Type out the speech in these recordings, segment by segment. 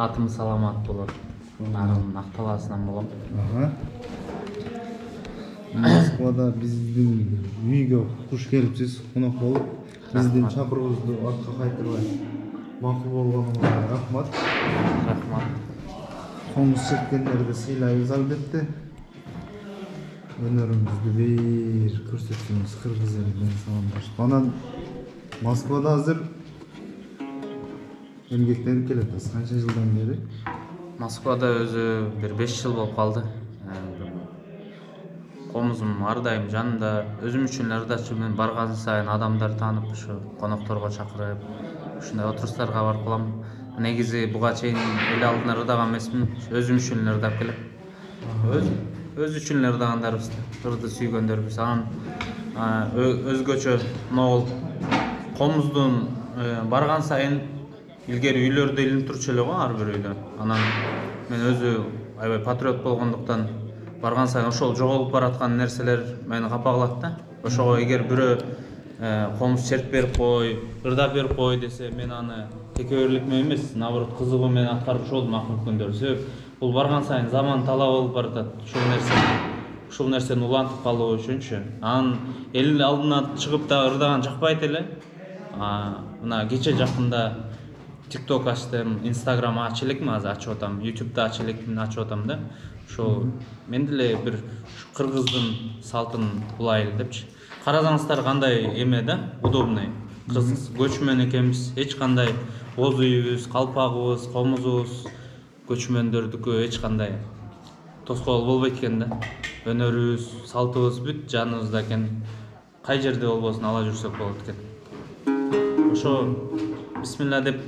Атым саламат болот. Нарын Ақталасынан болом. Москвада биздин үйгө куш келипсиз, конок болуп, биздин чакыруубузду артка кайтырбай макул болгонуңузга рахмат. Рахмат. Комуз чеккендерди сыйлайбыз албетте. Өнөрүңүздү бир көрсөтсөңүз кыргыз элинен саламдашып. Анан Москвада азыр эмгектенип келатсыз. Канча жылдан бери? Москвада өзү бир 5 жыл болуп калды. Комузум ар дайым жанында, өзүм үчүн ырдачы менен барган сайын адамдар таанып, ушу конокторго чакырып, ушундай отурустарга барып калам. Негизи буга чейин эл алдына ырдаган эмесмин, өзүм үчүн ырдап келем. Өз үчүн ырдагандарбыз, ырды сүйгөндөрбүз. Анан өзгөчө могул комуздун барган сайын илгери үйлөрдө илинип турчу эле го ар бир үйдө. Анан мен өзү аябай патриот болгондуктан барган сайын ошол жоголуп бараткан нерселер мени капа кылат да. Ошого эгер бирөө комуз чертип берип кой, ырдап берип кой десе, мен аны текеберлик менен эмес, наоборот кызыгуу менен аткарып болду макмүмкүндөр. Себеп бул барган сайын заман талап болуп баратат. Ушул нерсени улантып калуу үчүнчү. Анан эл алдына чыгып да ырдаган жакпайт эле. Мына кече жакында TikTok ачтым, Instagram ачып элекмин, азыр ачып атам, YouTube'да ачып элекмин, ачып атам да. Ошо мен деле бир кыргыздын салтын улайлы депчи. Карасаңыздар кандай эме да, удобный. Кыргыз көчмөн экенбиз, эч кандай боз үйүбүз, калпагыбыз, комузубуз көчмөндөрдүкү эч кандай тоскоол болбойт экен да. Өнөрүбүз, салтыбыз бүт жаныбызда экен. Кай жерде болбосун ала жүрсөк болот экен. Ошо бисмилла деп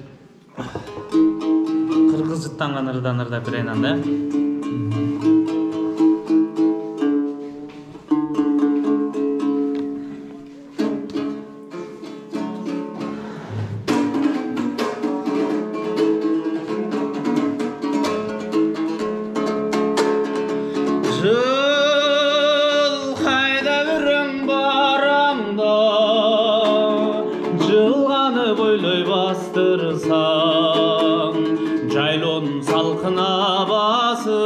кыргыз жыттанган ырдан ырдап берейин анда. Жыл кайда бүрең барамда, жылганы бойлой бастырсаң, жайлоонун салкын абасы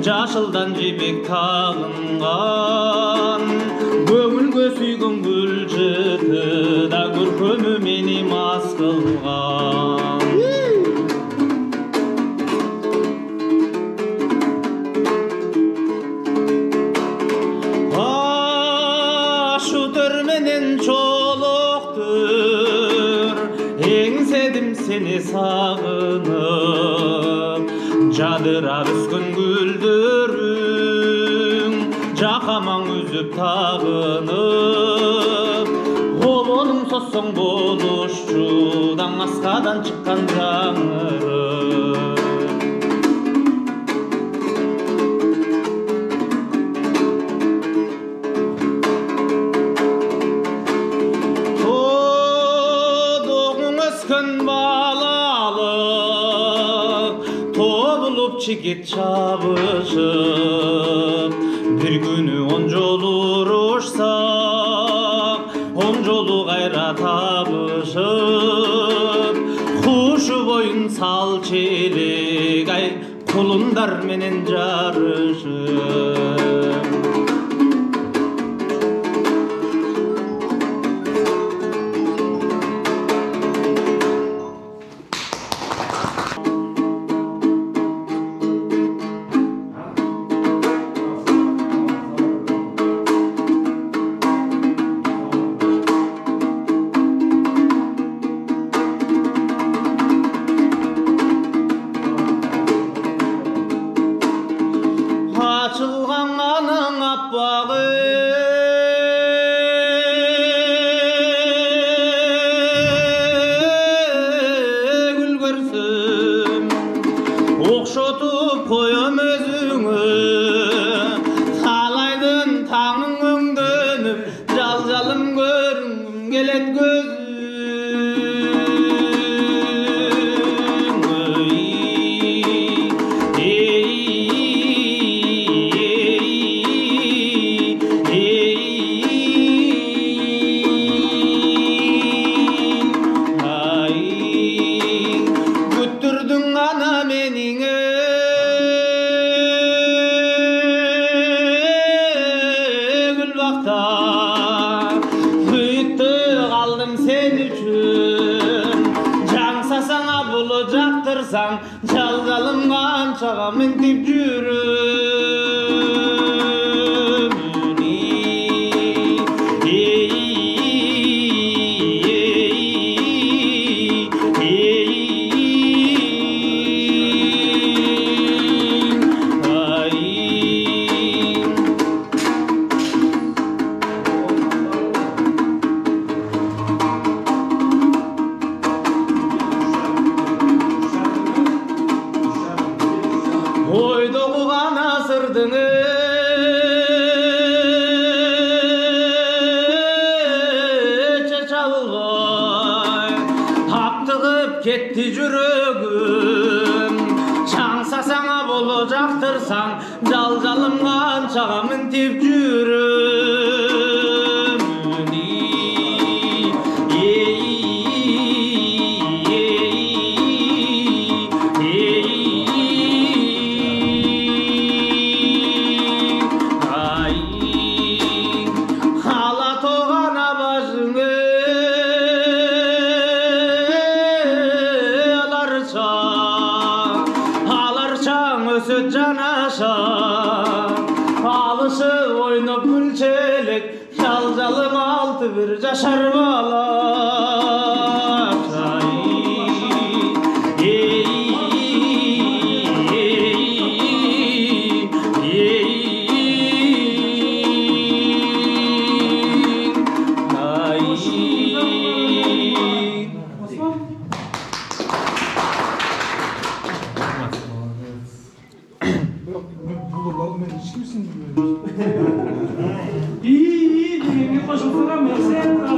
жашылдан жебек тагынган, көңүлгө сүйгөн гүл жыты да көркөмү мени мас кылган. Еңседим сени сагынып, жадырап өскөн гүлдөрүң, жакамаң үзүп тагынып, колонуң созсоң болушчудан аскадан чыккан жаңырып. Балалык тобулуп чигит чабышып, бир күнү 10 жолу урушсак, 10 жолу кайра табышып, кушу боюн салчу элек, ай кулундар менен жарышып. Açılgan anın жатырсаң, жалгалым канчага мынтип жүрөм. Ойдогу гана сырдың чачалбай таптыгып кетти жүрөгүм. Чаңсасаңа боло жактырсаң, жалгалым канчага мынтип жүрөм. Өсөт жанаша алышып ойноп күлчелек, жалжалым алты бир жашар бала.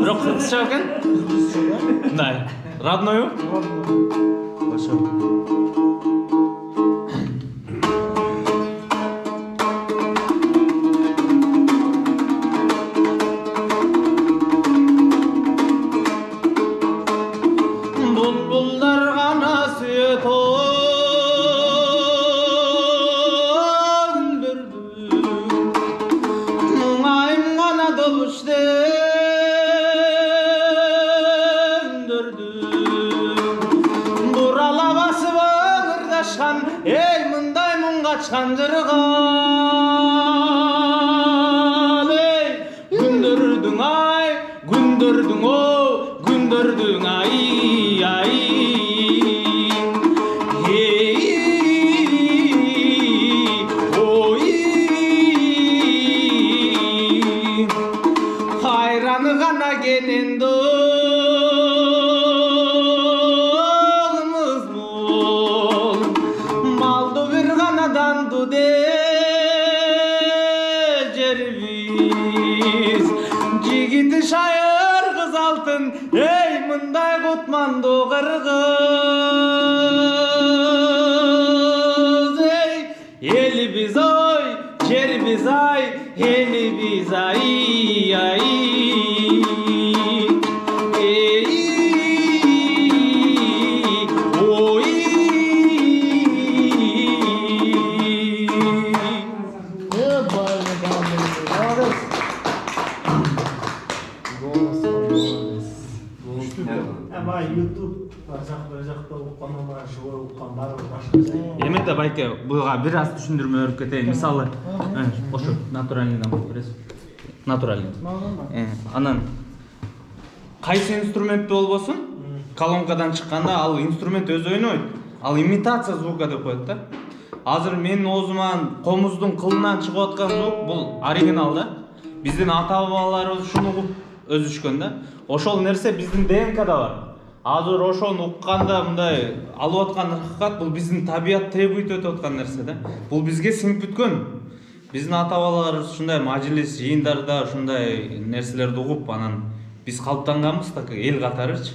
Бирок кыргызча экен? Мындай, родною? Ошо. Булбулдар гана сүйөт мұңайым ғана добуште бурала басып ыңырдашкан, эй мындай мұң качкан жырган. Эй күндөрдүң ай, күндөрдүң о, күндөрдүң ай ай. Хайраны гана кенендоғымыз бол, малды бир ғанадан туде жербиз. Жигити шайыр кыз алтын, эй мындай кутманды кыргыз. Эй элибиз ой, жербиз ай, элибиз ай ай. Эметте байке буга бир аз түшүндүрмө берип кетейин. Мисалы, ошо натуральныйдан болуп бересиз. Натуральный. Анан кайсы инструментте болбосун, колонкадан чыкканда ал инструмент өзү ойнойт. Ал имитация звука деп коет да. Азыр менин оозуман комуздун кылынан чыгып аткан звук бул оригинал да. Биздин ата-бабаларыбыз ушуну угуп өсүшкөн да. Ошол нерсе биздин ДНКда бар. Азыр ошону укканда мындай алып аткан акыйкат бул биздин табият требует өтүп аткан нерсе да. Бул бизге сиңип бүткөн. Биздин ата-бабаларыбыз ушундай мажлис, жыйындарда ушундай нерселерди угуп, анан биз калыптанганбыз так эл катарычы.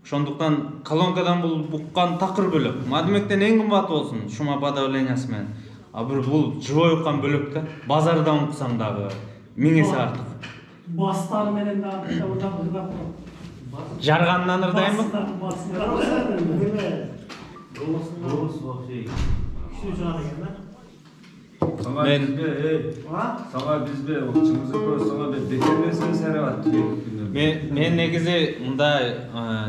Ошондуктан колонкадан бул уккан такыр бөлөк. Мадмектен эң кымбаты болсун, шума подавлениясы менен. А бир бул живой уккан бөлөк да. Базардан уксаң дагы 1000 эсе артык. Бастары менен дагы ырдап. Жаргандан ырдайм ба? Сага бизбе окчуңузду көрсөңө бекемесин серебат. Мен негизи мындай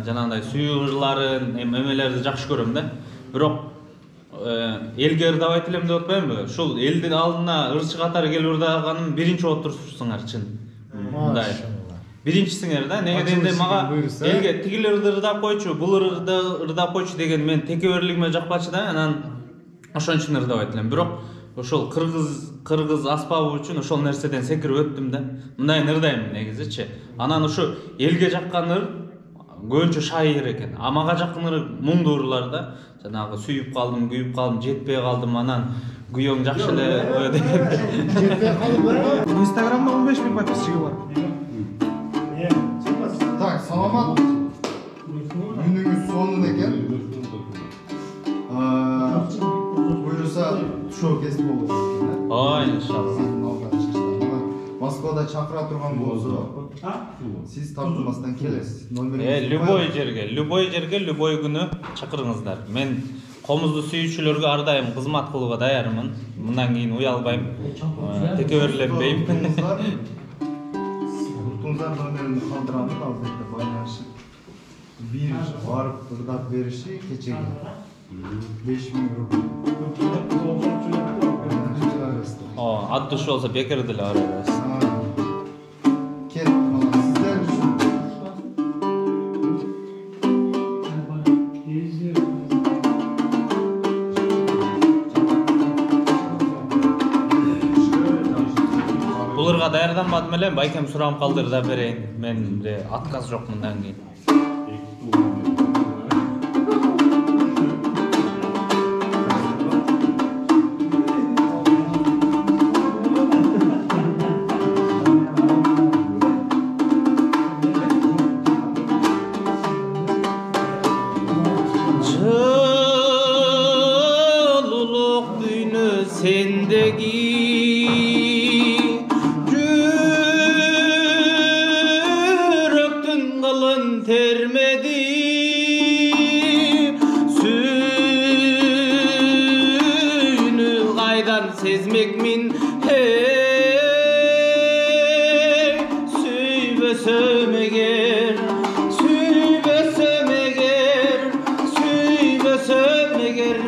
жанагындай сүйүрларын, эмелерди жакшы көрөм да. Бирок элге ырдабайт элем деп атпаймынбы? Ушул элдин алдына ырчы катары келип ырдаганым биринчи болуп турушсуңар чын. Мындай. Биринчисиңер да, неге дегенде мага элге тигилер ырдап койчу, бул ырдап койчу деген мен текеберлигиме жакпачы да, анан ошон үчүн ырдабайт элем. Бирок ошол кыргыз аспабы үчүн ошол нерседен секирип өттүм да. Мындайын ырдайм негизичи. Анан ушу элге жаккан ыр көбүнчө шайыр экен. А мага жаккан ыр муңдуу ырлар да. Жанагы сүйүп калдым, күйүп калдым, жетпей калдым, анан күйөөң жакшы эле деген. Жетпей калдым. Инстаграмда 15.000 подписчиги бар. Так, саламат. Gününüz sonuna eкен. Buyursa showcase болот экен. Ой, иншалла. Москвада чакыра турган болсо, сиз тартынбастан келесиз. Любой жерге, любой күнү чакырыңыздар. Мен комузду сүйүүчүлөргө ар дайым кызмат кылууга даярмын. Мындан кийин уялбайм, текеберленбейм. Туртунзар номерин калтырамын, албетте байланышып. Бир барып ырдап бериши кечеге 5.000 рубль. Ат душу болсо бекер деле барабыз. Кет калат сиздер үчүн. Бул ырга даярданбадым эле, байкем сурап калды ырдап берейин. Менде отказ жок мындан кийин. Sendeki yürektün kalın termedi suyunu kaydan sezmek min hey süybesem eğer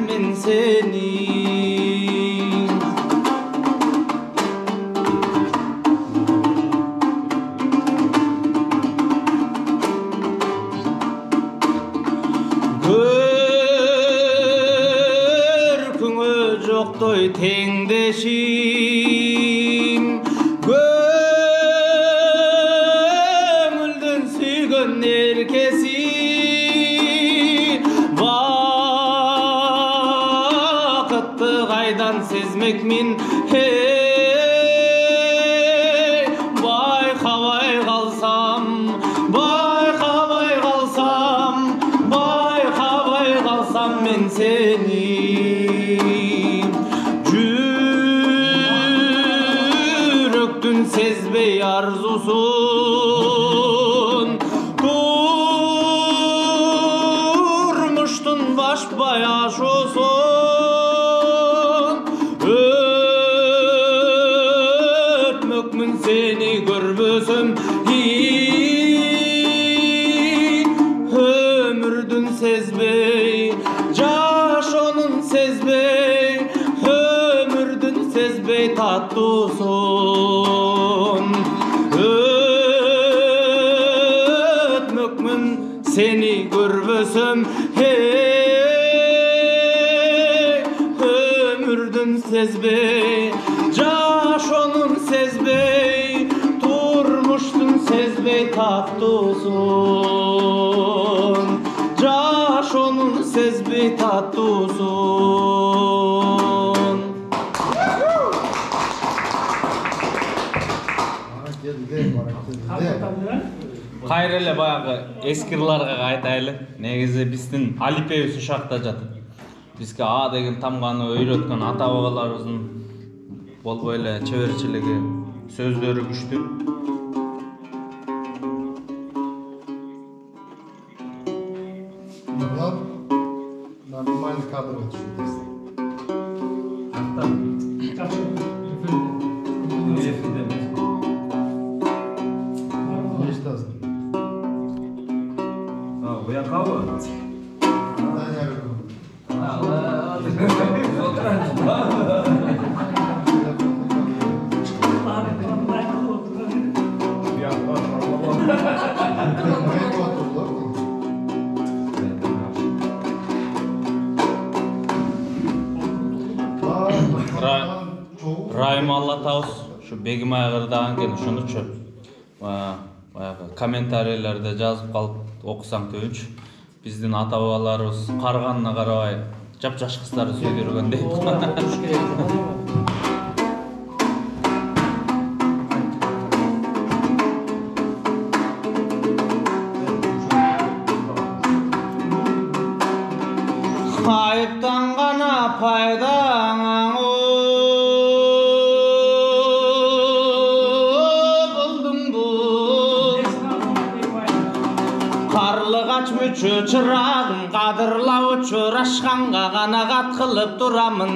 men seni Toy tengdeşim Gömüldün süygün herkesi Vakıttı kaydan sezmek min hey Baykamay kalsam men seni Sezbey arzusun Durmuştun baş bayaş olsun Ötmökmün seni görbüsüm Ömürdün sezbey Caşonun sezbey Ömürdün sezbey tatlısun Ötmökmün seni görbüsüm hey Ömürdün sezbey Caşonun sezbey Turmuştun sezbey tatlısun Caşonun sezbey tatlısun Кайра эле баягы эски ырларга кайтайлы. Негизи биздин алипебиз ушакта жатат. Бизге А деген тамганы өйрөткөн ата бабаларыбыздын болбой эле чеберчилиги, сөздөрү күчтүү. Нормальный кадр отшутился. Ырайым Аллатабыз şu Begim Ayğır'dan ken uşunuçu баягы комментарийлерде жазып калып окусаң төбүнч биздин ата бабаларыбыз карганына карабай жапжаш кыздарды сүйдүргөн дейт. Ayıptan gana paydaң çırağım qadırlap uçuraşqanға ғана qat qılıp duramın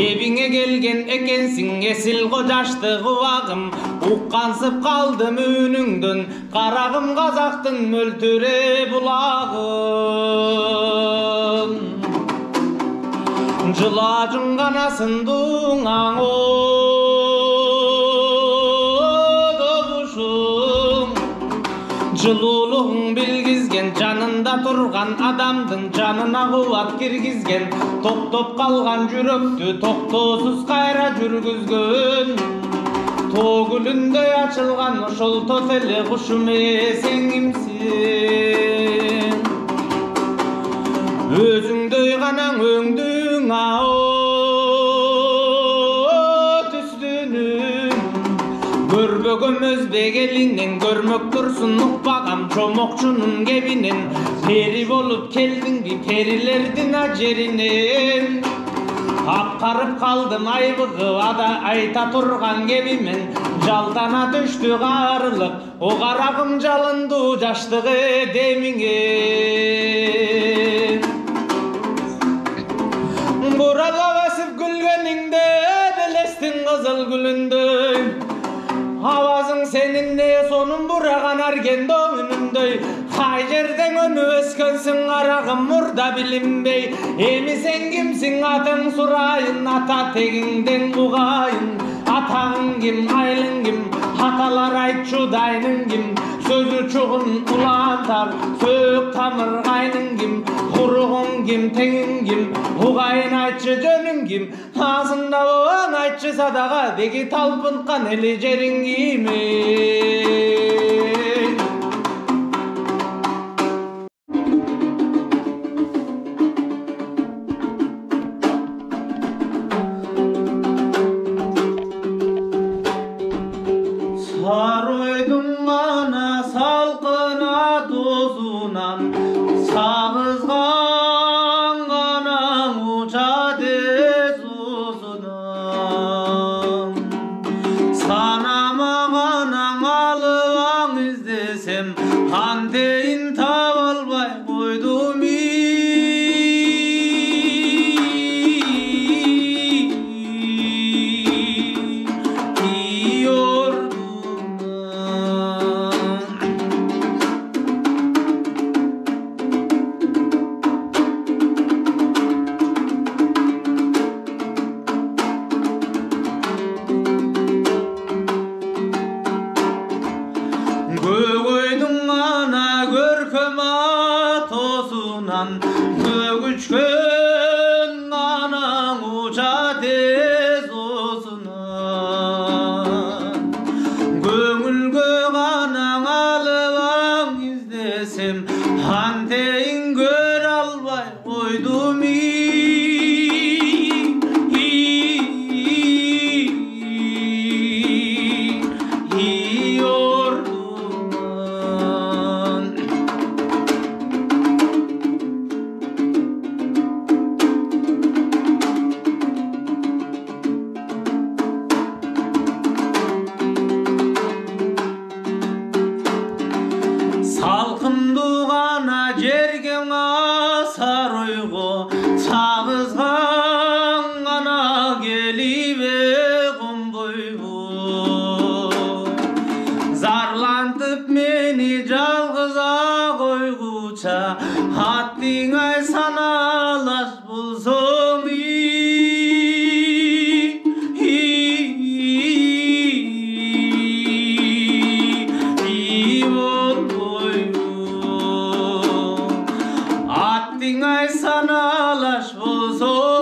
Ebiңe kelgen ekensiň esil qojaşty qubagım Uqqansıp qaldım önüңdөн qaragım Qazaktın möltüre bulagım Jılajың qanaсын duňaň Жылуулугуң билгизген жанында турган адамдын жанына кубат киргизген токтоп калган жүрөктү токтоосуз кайра жүргүзгөн тоо гүлүндөй ачылган ошол тоз эле кушум сен кимсиң өзүңдөй гана өңдүң Görmögöm özbek elinden görmök dursun ukpagam çomokçunun gebinen Peri bolup keldin bir perilerdin acerinen Apkarıp kaldım aybıgı ada ayta turgan gebimen Jaldana düştü qarılık o qaragım jalındı jaştığı demiňe Burada basıp gülgeningde delestin kızıl gülündöy Avazың senin ne sonun buragan argendo önündöy Hay жерden önü öskönsiň aragım murda bilinbey Emi sen kimsiň atyň surayın ata tegiňden ugayın Atağın kim aylyň kim atalar aytçu daynyň kim Sözü çuğun ulantar söök tamır aynyň kim Kuruğun kim tegiň kim ugayın aytçı jönüň kim Ağzında bolan aytçı sadaga degi talpıntkan eli jeriň kimi Saroydum mana salkına tozunan Sağızgan ganan uça tez uzunan Sanama ganan alıvan izdesem Handeyin tavalbay koydum Gögöydün ana görkem atosunan Gögüçkön anan uça tez osunan Göngülgö ganan alıvan izdesem Hanteyin gör albay koydum Salkındugana jergen saroygo Çağızgan gana gelibe gomboygo Zarlantıp meni jalgıza koyguça Hattin ay sanalaş bulsoň Attin ay sanalaş bulsoň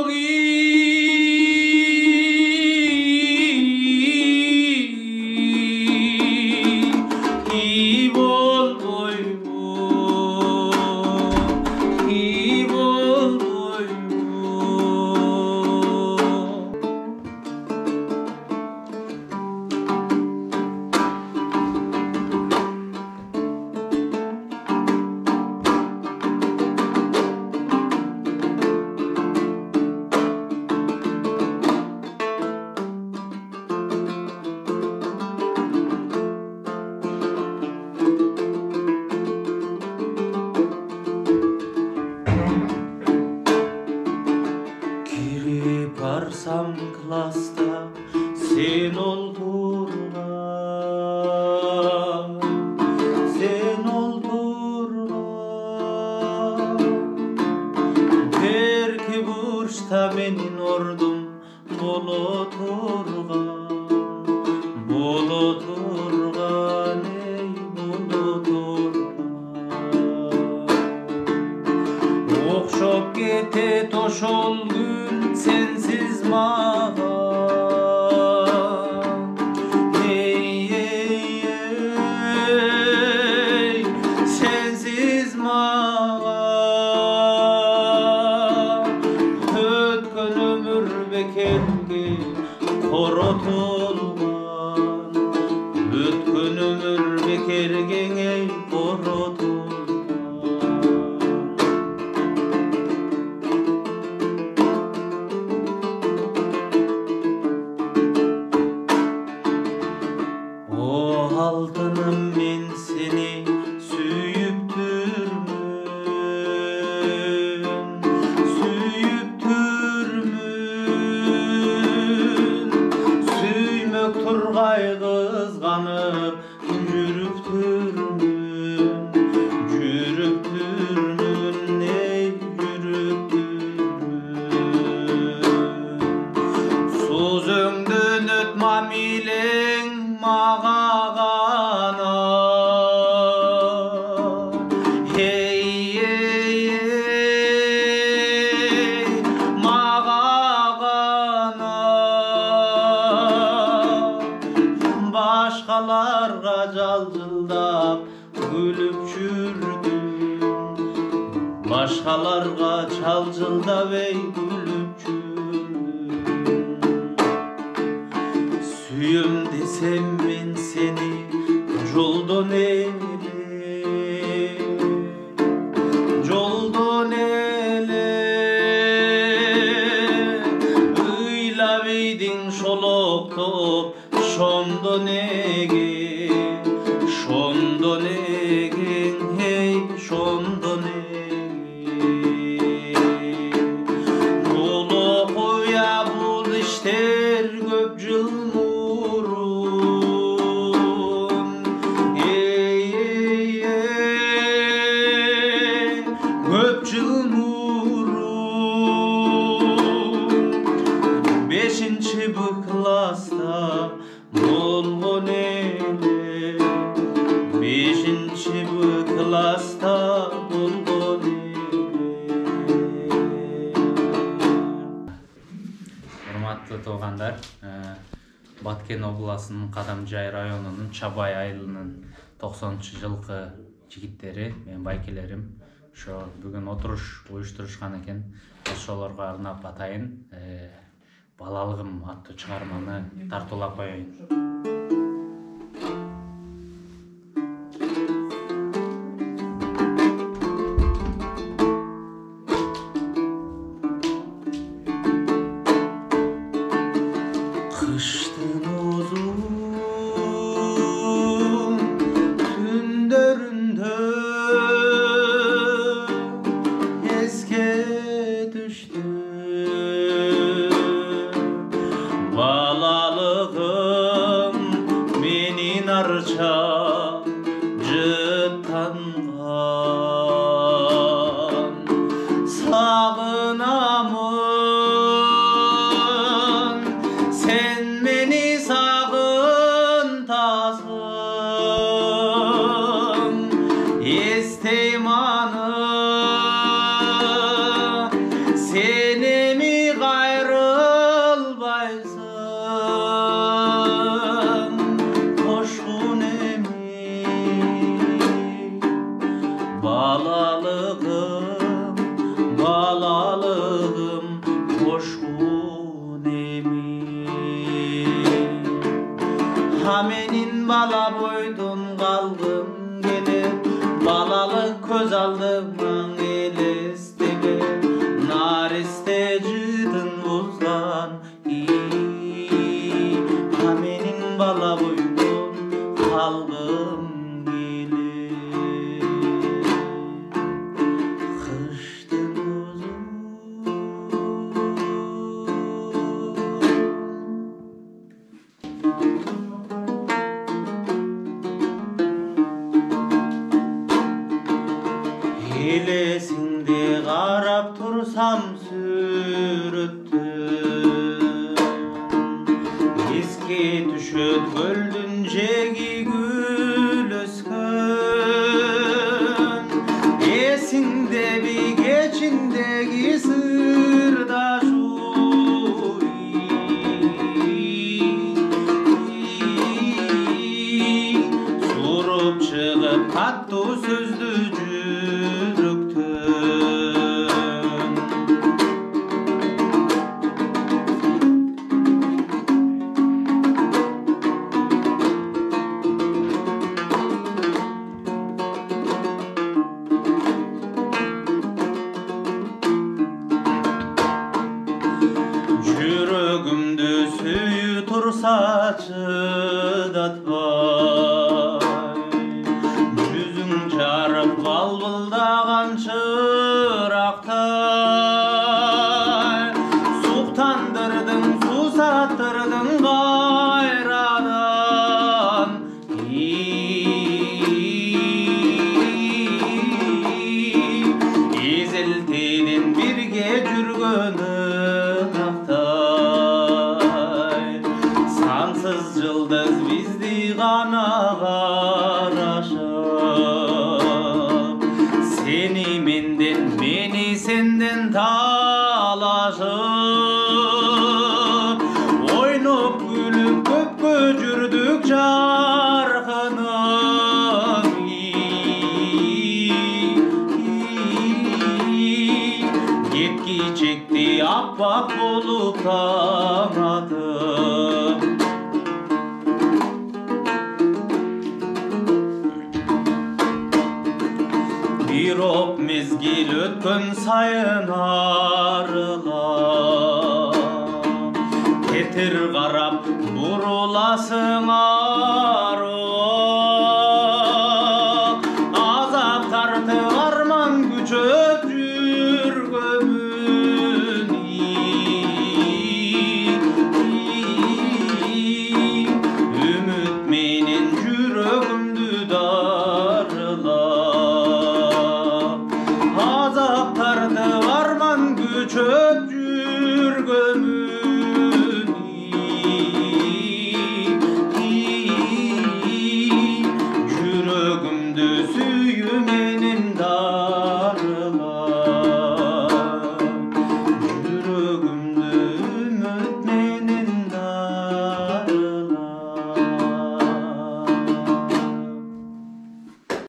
Otursam klasta sen oldurgan, sen oldurgan. Belki burçta menin ordum bol oturgan, ey bol oturgan. Okşop ketet oşol gün sensiz mağa. Ey, ey, ey, sensiz mağa. Ötken ömür bekerge korotulgan, ötken ömür bekergen ey korotulgan. Altınım men seni süyüptürmün, süyüptürmün. Süymek turgay kızganıp jürüptürmün, jürüptürmün, ey jürüptürmün. Sözüңdөн ötmam ileň maga gana. Hey, hey, hey, maga gana. Başkalarga jaljıldap gülüp çürdüm, başkalarga çaljıldap ey gülüp çürdüm. Süyüm desem men seni joldan ele, joldan ele. Ыйлап eydin şoloktop şondan ege, şondan egen, hey şondan ege. Bulu koya bul işler köp jıl murun. Ey, ey, ey, köp jıl murun. Beşinci bu klasta bolgon ele, beşinci bu klasta bolgon ele. Урматтуу туугандар, Баткен областынын Кадамжай районунун Чабай айылынын 90-жылкы жигиттери, мен байкелерим ошо бүгүн отуруш уюштурушкан экен. Ошолорго арнап атайын балалыгым аттуу чыгарманы тартуулап коеюн. Kıştın uzun tünlerinde eske düştü balalığım menin arça cıtangan. Sağınamın sen meni sağıntasın, isteymanı seni mi gayrılbaysın. Koşkun emi balalığım, balalığım koşkun emi. Ha menin bala boydun kalgım gelip, balalık köz aldımdan elestege. Nariste jıdın buzdan ha menin bala boydun kalgım gelip. Kıştın uzun Anam sürüttüm Eski düşüt göldün jegi gül öskön Esinde bir geçindegi sırdaş Surup çıgıp tatlı sözdü jürüktün Jürögümdü süyü tursa çıdatpay Yüzüň çarıp balbıldagan çıraqtay Suktandırdın, susattırdın gayradan Eziltedin birge jürgönün aktay Sansız yıldız bizdi gana garaşıp Seni menden, meni senden talaşıp Oynup gülüp köpkö jürdük jarkınım Yetki çekti appak bolup tamadım Bir op mezgil ötkön sayın arılar Ketir garap burulasın